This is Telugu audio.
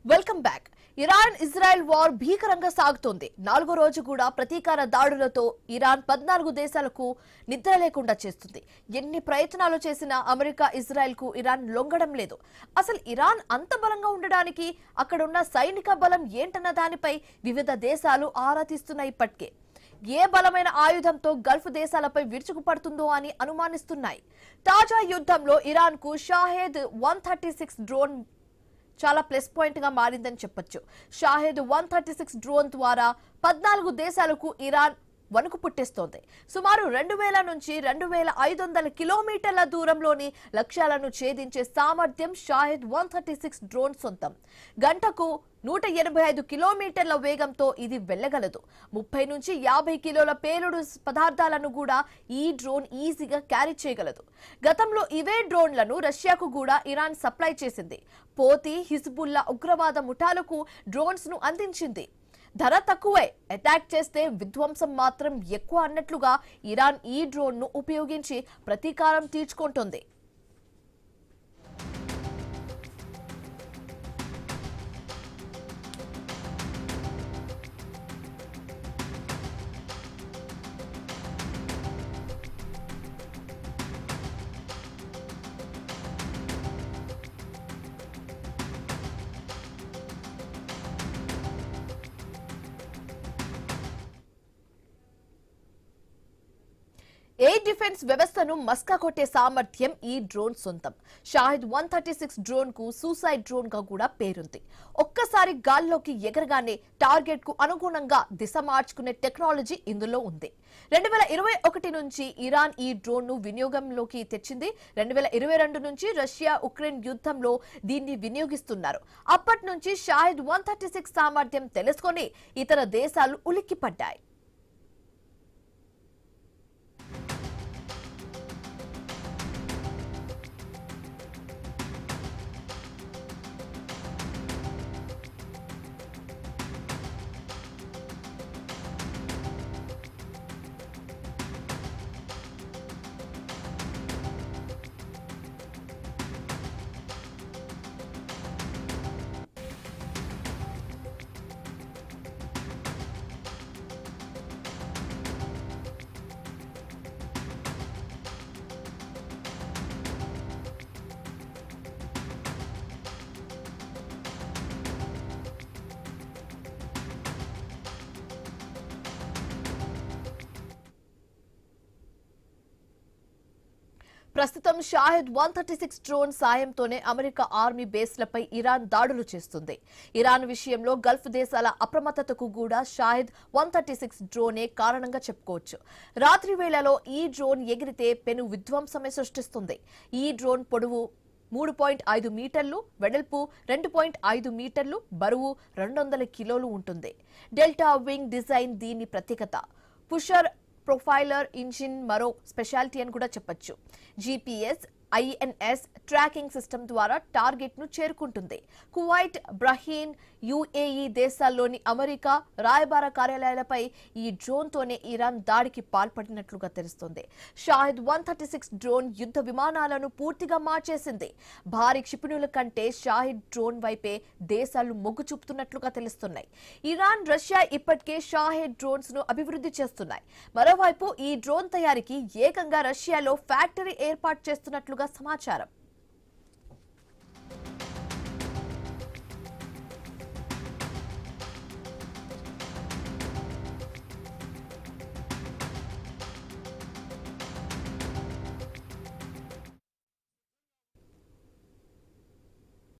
Welcome back. Iran Israel war భీకరంగా సాగుతోంది. 4వ రోజు కూడా ప్రతీకార దాడులతో ఇరాన్ 14 దేశాలకు నిద్ర లేకుండా చేస్తుంది. ఎన్ని ప్రయత్నాలు చేసినా అమెరికా ఇజ్రాయెల్ కు ఇరాన్ లొంగడం లేదు. అసలు ఇరాన్ అంత బలంగా ఉండడానికి అక్కడున్న సైనిక బలం ఏంటన్న దానిపై వివిధ దేశాలు ఆరా తీస్తున్నాయి. ఇప్పటికే ఏ బలమైన ఆయుధంతో గల్ఫ్ దేశాలపై విరుచుకుపడుతుందో అని అనుమానిస్తున్నాయి. తాజా యుద్ధంలో ఇరాన్ కు షాహెద్ 136 డ్రోన్ చాలా ప్లస్ పాయింట్ గా మారిందని చెప్పొచ్చు. షాహెద్ 136 డ్రోన్ ద్వారా 14 దేశాలకు ఇరాన్ వణుకు పుట్టిస్తోంది. సుమారు 2000 నుంచి 2500 కిలోమీటర్ల దూరంలోని లక్ష్యాలను ఛేదించే సామర్థ్యం షాహెద్ 136 డ్రోన్ సొంతం. గంటకు 185 కిలోమీటర్ల వేగంతో ఇది వెళ్లగలదు. 30 నుంచి 50 కిలోల పేలుడు పదార్థాలను కూడా ఈ డ్రోన్ ఈజీగా క్యారీ చేయగలదు. గతంలో ఇవే డ్రోన్లను రష్యాకు కూడా ఇరాన్ సప్లై చేసింది. పోతి హిజ్బుల్లా ఉగ్రవాద ముఠాలకు డ్రోన్స్ ను అందించింది. ధర తక్కువే, అటాక్ చేస్తే విధ్వంసం మాత్రం ఎక్కువ అన్నట్లుగా ఇరాన్ ఈ డ్రోన్ ను ఉపయోగించి ప్రతీకారం తీర్చుకుంటోంది. ఎయిర్ డిఫెన్స్ వ్యవస్థను మస్కా కొట్టే సామర్థ్యం ఈ డ్రోన్ సొంతం. షాహెద్ 136 డ్రోన్ కు సూసైడ్ డ్రోన్ గా కూడా పేరుంది. ఒక్కసారి గాల్లోకి ఎగరగానే టార్గెట్ కు అనుగుణంగా దిశ మార్చుకునే టెక్నాలజీ ఇందులో ఉంది. 2021 నుంచి ఇరాన్ ఈ డ్రోన్ ను వినియోగంలోకి తెచ్చింది. 2022 నుంచి రష్యా ఉక్రెయిన్ యుద్ధంలో దీన్ని వినియోగిస్తున్నారు. అప్పటి నుంచి షాహెద్ 136 సామర్థ్యం తెలుసుకొని ఇతర దేశాలు ఉలిక్కిపడ్డాయి. ప్రస్తుతం షాహెద్ 136 డ్రోన్ సాయంతోనే అమెరికా ఆర్మీ బేస్లపై ఇరాన్ దాడులు చేస్తుంది. ఇరాన్ విషయంలో గల్ఫ్ దేశాల అప్రమత్తతకు కూడా షాహెద్ 136 డ్రోనే కారణంగా చెప్పుకోవచ్చు. రాత్రి వేళలో ఈ డ్రోన్ ఎగిరితే పెను విధ్వంసమే సృష్టిస్తుంది. ఈ డ్రోన్ పొడవు 3.5 మీటర్లు, వెడల్పు 2.5 మీటర్లు, బరువు 200 కిలోలు ఉంటుంది. డెల్టా వింగ్ డిజైన్ దీని ప్రత్యేకత. పుషర్ ప్రొఫైలర్ ఇంజిన్ మరో స్పెషాలిటీ అని కూడా చెప్పొచ్చు. జీపీఎస్, ఐఎన్ఎస్ ట్రాకింగ్ సిస్టమ్ ద్వారా టార్గెట్ ను చేరుకుంటుంది. కువైట్, బహ్రెయిన్, యుఏఈ దేశాల్లోని అమెరికా రాయబార కార్యాలయాలపై ఈ డ్రోన్ తోనే ఇరాన్ దాడికి పాల్పడినట్లుగా తెలుస్తోంది. షాహెద్ 136 డ్రోన్ యుద్ధ విమానాలను పూర్తిగా మార్చేసింది. భారీ క్షిపణుల కంటే షాహెద్ డ్రోన్ వైపే దేశాలు మొగ్గు చూపుతున్నట్లుగా తెలుస్తున్నాయి. ఇరాన్, రష్యా ఇప్పటికే షాహెద్ డ్రోన్స్ ను అభివృద్ధి చేస్తున్నాయి. మరోవైపు ఈ డ్రోన్ తయారీకి ఏకంగా రష్యాలో ఫ్యాక్టరీ ఏర్పాటు చేస్తున్నట్లుగా సమాచారం.